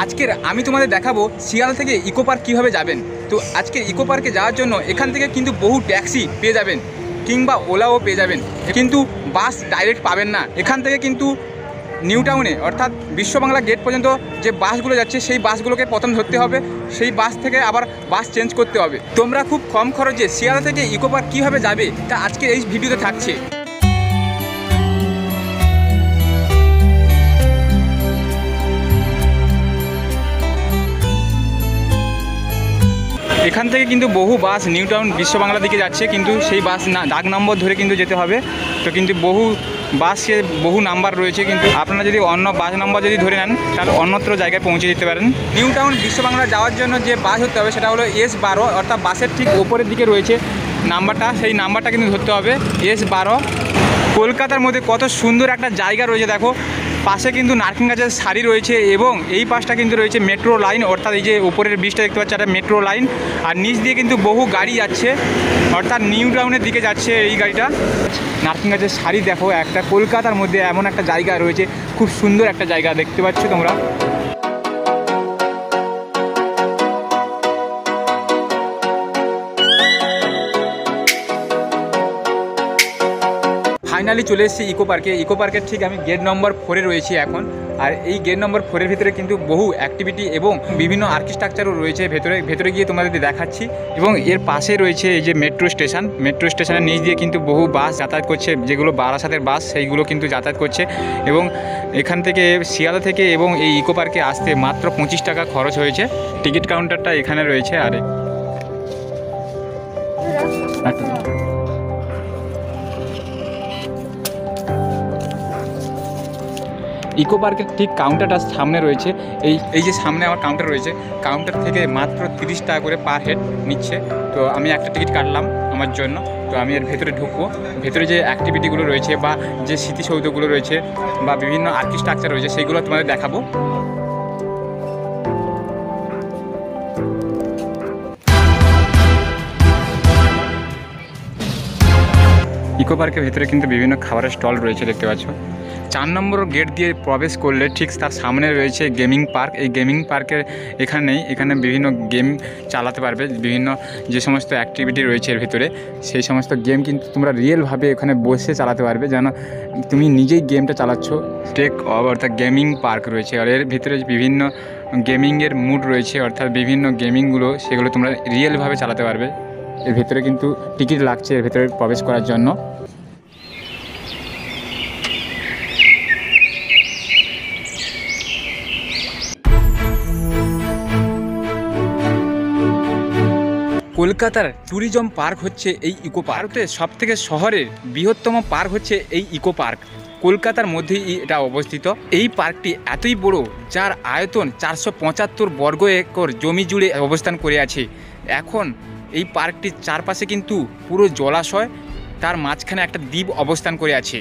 আজকের আমি তোমাদের দেখাবো শিয়ালদা থেকে ইকো পার্ক কীভাবে যাবেন। তো আজকে ইকো পার্কে যাওয়ার জন্য এখান থেকে কিন্তু বহু ট্যাক্সি পেয়ে যাবেন কিংবা ওলাও পেয়ে যাবেন, কিন্তু বাস ডাইরেক্ট পাবেন না। এখান থেকে কিন্তু নিউ টাউনে অর্থাৎ বিশ্ববাংলা গেট পর্যন্ত যে বাসগুলো যাচ্ছে সেই বাসগুলোকে প্রথম ধরতে হবে, সেই বাস থেকে আবার বাস চেঞ্জ করতে হবে। তোমরা খুব কম খরচে শিয়ালদা থেকে ইকো পার্ক কীভাবে যাবে তা আজকে এই ভিডিওতে থাকছে। এখান থেকে কিন্তু বহু বাস নিউ টাউন বিশ্ববাংলা দিকে যাচ্ছে, কিন্তু সেই বাস না ডাক নম্বর ধরে কিন্তু যেতে হবে। তো কিন্তু বহু বাসে বহু নাম্বার রয়েছে, কিন্তু আপনারা যদি অন্য বাস নাম্বার যদি ধরে নেন তাহলে অন্যত্র জায়গায় পৌঁছে দিতে পারেন। নিউ টাউন বিশ্ববাংলা যাওয়ার জন্য যে বাস ধরতে হবে সেটা হলো S12, অর্থাৎ বাসের ঠিক ওপরের দিকে রয়েছে নাম্বারটা, সেই নাম্বারটা কিন্তু ধরতে হবে S12। কলকাতার মধ্যে কত সুন্দর একটা জায়গা রয়েছে দেখো, পাশে কিন্তু নারকেল গাছের সারি রয়েছে এবং এই পাশটা কিন্তু রয়েছে মেট্রো লাইন, অর্থাৎ এই যে উপরের ব্রিজটা দেখতে পাচ্ছি একটা মেট্রো লাইন, আর নিচ দিয়ে কিন্তু বহু গাড়ি যাচ্ছে, অর্থাৎ নিউ টাউনের দিকে যাচ্ছে এই গাড়িটা। নারকেল গাছের সারি দেখো, একটা কলকাতার মধ্যে এমন একটা জায়গা রয়েছে, খুব সুন্দর একটা জায়গা দেখতে পাচ্ছ তোমরা। ফাইনালি চলে এসেছি ইকো পার্কে। ইকো পার্কের ঠিক আমি গেট নম্বর 4-এ রয়েছি এখন, আর এই গেট নম্বর 4-এর ভিতরে কিন্তু বহু অ্যাক্টিভিটি এবং বিভিন্ন আর্কিস্ট্রাকচারও রয়েছে। ভেতরে গিয়ে তোমাদের দেখাচ্ছি। এবং এর পাশে রয়েছে এই যে মেট্রো স্টেশনের নিচ দিয়ে কিন্তু বহু বাস যাতায়াত করছে, যেগুলো বারাসাতের বাস সেইগুলো কিন্তু যাতায়াত করছে। এবং এখান থেকে শিয়ালদা থেকে এবং এই ইকো পার্কে আসতে মাত্র 25 টাকা খরচ হয়েছে। টিকিট কাউন্টারটা এখানে রয়েছে। আর ইকো পার্কের ঠিক কাউন্টারটা সামনে রয়েছে, এই যে সামনে আমার কাউন্টার রয়েছে, কাউন্টার থেকে মাত্র 30 টাকা করে পার হেড নিচ্ছে। তো আমি একটা টিকিট কাটলাম আমার জন্য। তো আমি এর ভেতরে ঢুকবো। ভেতরে যে অ্যাক্টিভিটিগুলো রয়েছে বা যে স্মৃতিসৌধগুলো রয়েছে বা বিভিন্ন আর্কিস্ট্রাকচার রয়েছে সেইগুলো তোমাদের দেখাবো। ইকো পার্কের ভেতরে কিন্তু বিভিন্ন খাবারের স্টল রয়েছে দেখতে পাচ্ছ। 4 নম্বর গেট দিয়ে প্রবেশ করলে ঠিক তার সামনে রয়েছে গেমিং পার্ক। এই গেমিং পার্কের এখানে বিভিন্ন গেম চালাতে পারবে, বিভিন্ন যে সমস্ত অ্যাক্টিভিটি রয়েছে এর ভিতরে সেই সমস্ত গেম কিন্তু তোমরা রিয়েলভাবে এখানে বসে চালাতে পারবে, যেন তুমি নিজেই গেমটা চালাচ্ছ। অর্থাৎ গেমিং পার্ক রয়েছে, আর এর ভিতরে বিভিন্ন গেমিংয়ের মুড রয়েছে, অর্থাৎ বিভিন্ন গেমিংগুলো সেগুলো তোমরা রিয়েলভাবে চালাতে পারবে। এর ভেতরে কিন্তু টিকিট লাগছে এর ভেতরে প্রবেশ করার জন্য। কলকাতার ট্যুরিজম পার্ক হচ্ছে এই ইকো পার্ক। ভারতের সবথেকে শহরের বৃহত্তম পার্ক হচ্ছে এই ইকো পার্ক। কলকাতার মধ্যেই এটা অবস্থিত। এই পার্কটি এতই বড়, যার আয়তন 475 বর্গ একর জমি জুড়ে অবস্থান করে আছে। এখন এই পার্কটির চারপাশে কিন্তু পুরো জলাশয়, তার মাঝখানে একটা দ্বীপ অবস্থান করে আছে।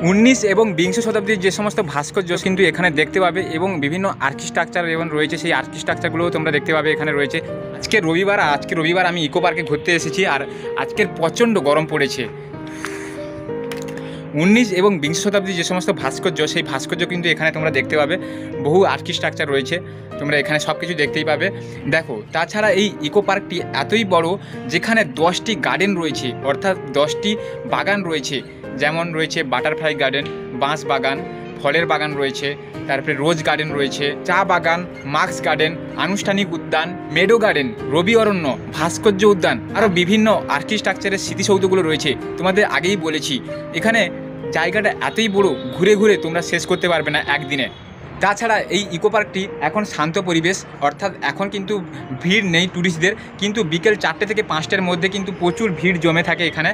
19 এবং 20 শতাব্দীর যে সমস্ত ভাস্কর্য কিন্তু এখানে দেখতে পাবে, এবং বিভিন্ন আর্কিস্ট্রাকচার এবং রয়েছে, সেই আর্কিস্ট্রাকচারগুলোও তোমরা দেখতে পাবে এখানে রয়েছে। আজকে রবিবার আমি ইকো পার্কে ঘুরতে এসেছি, আর আজকের প্রচণ্ড গরম পড়েছে। 19 এবং 20 শতাব্দীর যে সমস্ত ভাস্কর্য, সেই ভাস্কর্য কিন্তু এখানে তোমরা দেখতে পাবে। বহু আর্কিস্ট্রাকচার রয়েছে, তোমরা এখানে সব কিছু দেখতেই পাবে। দেখো, তাছাড়া এই ইকো পার্কটি এতই বড়, যেখানে 10টি গার্ডেন রয়েছে, অর্থাৎ 10টি বাগান রয়েছে। যেমন রয়েছে বাটারফ্লাই গার্ডেন, বাঁশ বাগান, ফলের বাগান রয়েছে, তারপরে রোজ গার্ডেন রয়েছে, চা বাগান, মাক্স গার্ডেন, আনুষ্ঠানিক উদ্যান, মেডো গার্ডেন, রবি অরণ্য, ভাস্কর্য উদ্যান, আরও বিভিন্ন আর্কিস্ট্রাকচারের স্মৃতিসৌধগুলো রয়েছে। তোমাদের আগেই বলেছি, এখানে জায়গাটা এতই বড়, ঘুরে ঘুরে তোমরা শেষ করতে পারবে না একদিনে। তাছাড়া এই ইকো পার্কটি এখন শান্ত পরিবেশ, অর্থাৎ এখন কিন্তু ভিড় নেই ট্যুরিস্টদের, কিন্তু বিকেল 4টে থেকে 5টার মধ্যে কিন্তু প্রচুর ভিড় জমে থাকে এখানে।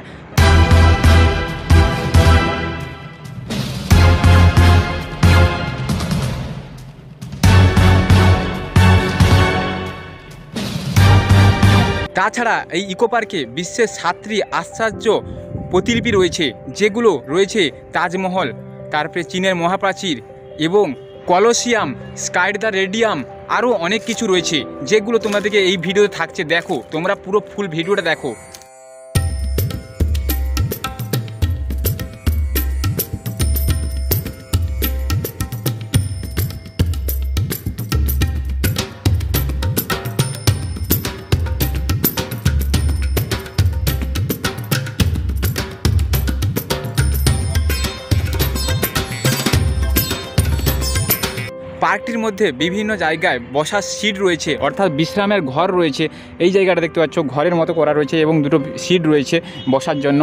তাছাড়া এই ইকো পার্কে বিশ্বের 7টি আশ্চর্য প্রতিলিপি রয়েছে, যেগুলো রয়েছে তাজমহল, তারপরে চীনের মহাপ্রাচীর এবং কলোসিয়াম, স্কাই দ্য রেডিয়াম, আরও অনেক কিছু রয়েছে, যেগুলো তোমাদেরকে এই ভিডিওতে থাকছে। দেখো, তোমরা পুরো ফুল ভিডিওটা দেখো। পার্কটির মধ্যে বিভিন্ন জায়গায় বসার সিট রয়েছে, অর্থাৎ বিশ্রামের ঘর রয়েছে। এই জায়গাটা দেখতে পাচ্ছ ঘরের মতো করা রয়েছে এবং দুটো সিট রয়েছে বসার জন্য।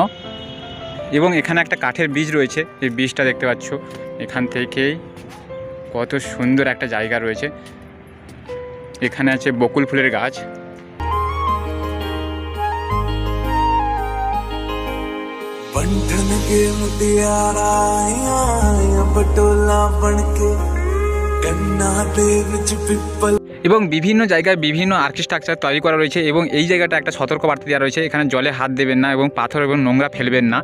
এবং এখানে একটা কাঠের ব্রিজ রয়েছে, এই ব্রিজটা দেখতে পাচ্ছ। এখান থেকেই কত সুন্দর একটা জায়গা রয়েছে। এখানে আছে বকুল ফুলের গাছ। बंठन के मुटियारा पटोला बनके कन्ना दे विच पिपल এবং বিভিন্ন জায়গায় বিভিন্ন আর্কিটেকচার তৈরি করা রয়েছে এবং এই জায়গাটা একটা সতর্কবার্তা দেওয়া রয়েছে, এখানে জলে হাত দেবেন না এবং পাথর এবং নোংরা ফেলবেন না।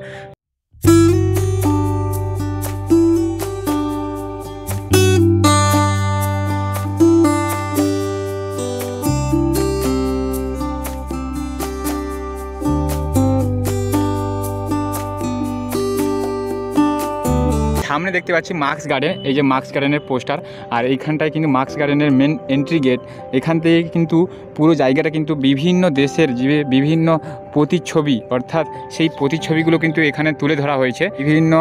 সামনে দেখতে পাচ্ছি মার্কস গার্ডেন, এই যে মার্কস গার্ডেনের পোস্টার। আর এইখানটায় কিন্তু মার্কস গার্ডেনের মেন এন্ট্রি গেট। এখান থেকে কিন্তু পুরো জায়গাটা কিন্তু বিভিন্ন দেশের যে বিভিন্ন প্রতিচ্ছবি, অর্থাৎ সেই প্রতিচ্ছবিগুলো কিন্তু এখানে তুলে ধরা হয়েছে। বিভিন্ন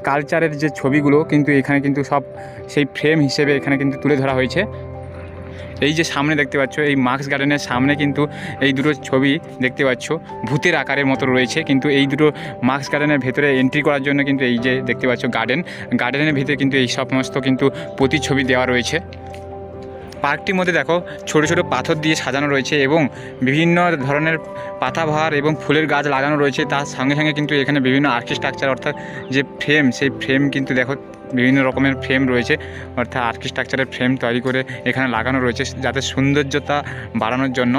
কালচারের যে ছবিগুলো কিন্তু এখানে কিন্তু সব সেই ফ্রেম হিসেবে এখানে কিন্তু তুলে ধরা হয়েছে। এই যে সামনে দেখতে পাচ্ছ, এই মার্কস গার্ডেনের সামনে কিন্তু এই দুটো ছবি দেখতে পাচ্ছ ভূতের আকারের মতো রয়েছে। কিন্তু এই দুটো মার্কস গার্ডেনের ভেতরে এন্ট্রি করার জন্য কিন্তু এই যে দেখতে পাচ্ছ গার্ডেনের ভিতরে কিন্তু এই সমস্ত কিন্তু প্রতিচ্ছবি দেওয়া রয়েছে। পার্কটির মধ্যে দেখো ছোট ছোট পাথর দিয়ে সাজানো রয়েছে এবং বিভিন্ন ধরনের পাতাবাহার এবং ফুলের গাছ লাগানো রয়েছে। তার সঙ্গে সঙ্গে কিন্তু এখানে বিভিন্ন আর্কিটেকচার, অর্থাৎ যে ফ্রেম, সেই ফ্রেম কিন্তু দেখো বিভিন্ন রকমের ফ্রেম রয়েছে, অর্থাৎ আর্কিটেকচারের ফ্রেম তৈরি করে এখানে লাগানো রয়েছে যাতে সৌন্দর্যতা বাড়ানোর জন্য।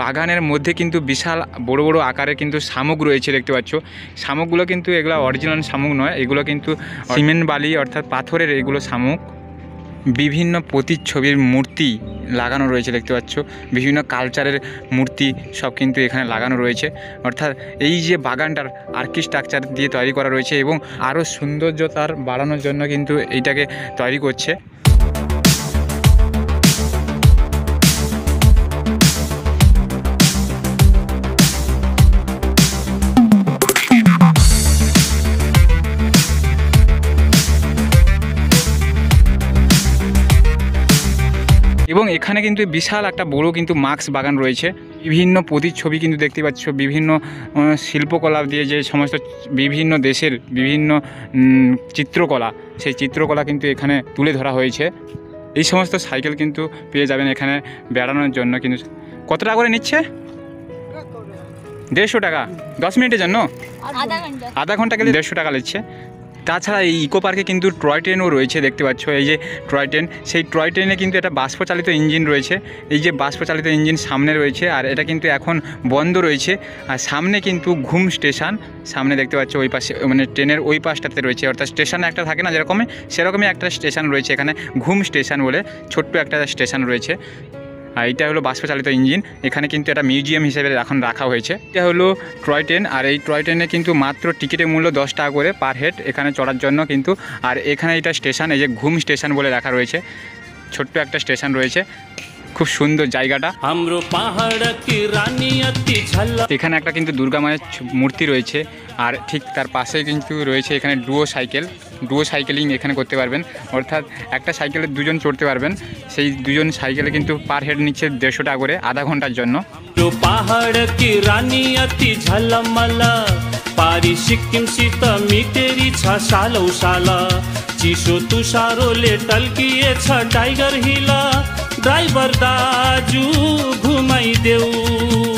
বাগানের মধ্যে কিন্তু বিশাল বড় বড় আকারে কিন্তু শামুক রয়েছে দেখতে পাচ্ছ। শামুকগুলো কিন্তু এগুলো অরিজিনাল শামুক নয়, এগুলো কিন্তু সিমেন্ট বালি অর্থাৎ পাথরের এগুলো শামুক। বিভিন্ন প্রতিচ্ছবির মূর্তি লাগানো রয়েছে দেখতে পাচ্ছ, বিভিন্ন কালচারের মূর্তি সব কিন্তু এখানে লাগানো রয়েছে। অর্থাৎ এই যে বাগানটার আর্কিটেকচার দিয়ে তৈরি করা রয়েছে এবং আরও সৌন্দর্যতার বাড়ানোর জন্য কিন্তু এইটাকে তৈরি করছে। এবং এখানে কিন্তু বিশাল একটা বড় কিন্তু মার্কস বাগান রয়েছে। বিভিন্ন প্রতিচ্ছবি কিন্তু দেখতে পাচ্ছ, বিভিন্ন শিল্পকলা দিয়ে যে সমস্ত বিভিন্ন দেশের বিভিন্ন চিত্রকলা, সেই চিত্রকলা কিন্তু এখানে তুলে ধরা হয়েছে। এই সমস্ত সাইকেল কিন্তু পেয়ে যাবেন এখানে বেড়ানোর জন্য। কিন্তু কত টাকা করে নিচ্ছে? 150 টাকা 10 মিনিটের জন্য। আধা ঘন্টা গেলে 150 টাকা নিচ্ছে। তাছাড়া এই ইকো পার্কে কিন্তু টয় ট্রেনও রয়েছে দেখতে পাচ্ছ। এই যে টয় ট্রেন, সেই টয় ট্রেনে কিন্তু একটা বাষ্পচালিত ইঞ্জিন রয়েছে। এই যে বাষ্পচালিত ইঞ্জিন সামনে রয়েছে, আর এটা কিন্তু এখন বন্ধ রয়েছে। আর সামনে কিন্তু ঘুম স্টেশন সামনে দেখতে পাচ্ছ, ওই পাশে মানে ট্রেনের ওই পাশটাতে রয়েছে। অর্থাৎ স্টেশনে একটা থাকে না যেরকমই, সেরকমই একটা স্টেশন রয়েছে এখানে, ঘুম স্টেশন বলে ছোট্ট একটা স্টেশন রয়েছে। আর এটা হলো বাষ্পচালিত ইঞ্জিন। এখানে কিন্তু একটা মিউজিয়াম হিসেবে এখন রাখা হয়েছে। এটা হলো টয় ট্রেন, আর এই টয় ট্রেনে কিন্তু মাত্র টিকিটের মূল্য 10 টাকা করে পার হেড এখানে চড়ার জন্য কিন্তু। আর এখানে এটা স্টেশন, এই যে ঘুম স্টেশন বলে রাখা রয়েছে, ছোট্ট একটা স্টেশন রয়েছে। খুব সুন্দর জায়গাটা। এখানে একটা কিন্তু দুর্গা মায়ের মূর্তি রয়েছে, আর ঠিক তার পাশেই কিন্তু রয়েছে এখানে ডুও সাইকেলিং এখানে করতে পারবেন। অর্থাৎ একটা সাইকেলে দুজন চড়তে পারবেন। সেই দুজন সাইকেলে কিন্তু পার হেড নিচ্ছে 150 টাকা করে আধা ঘন্টার জন্য। পাহাড় কি রানী অতি ঝলমলা পারি সিকিম সিতমি তেরি ছালো শালা চিশো তুষারোলে টলকিয়ে টাইগার হিলা ड्राइवर दाजू घुमाई देऊ।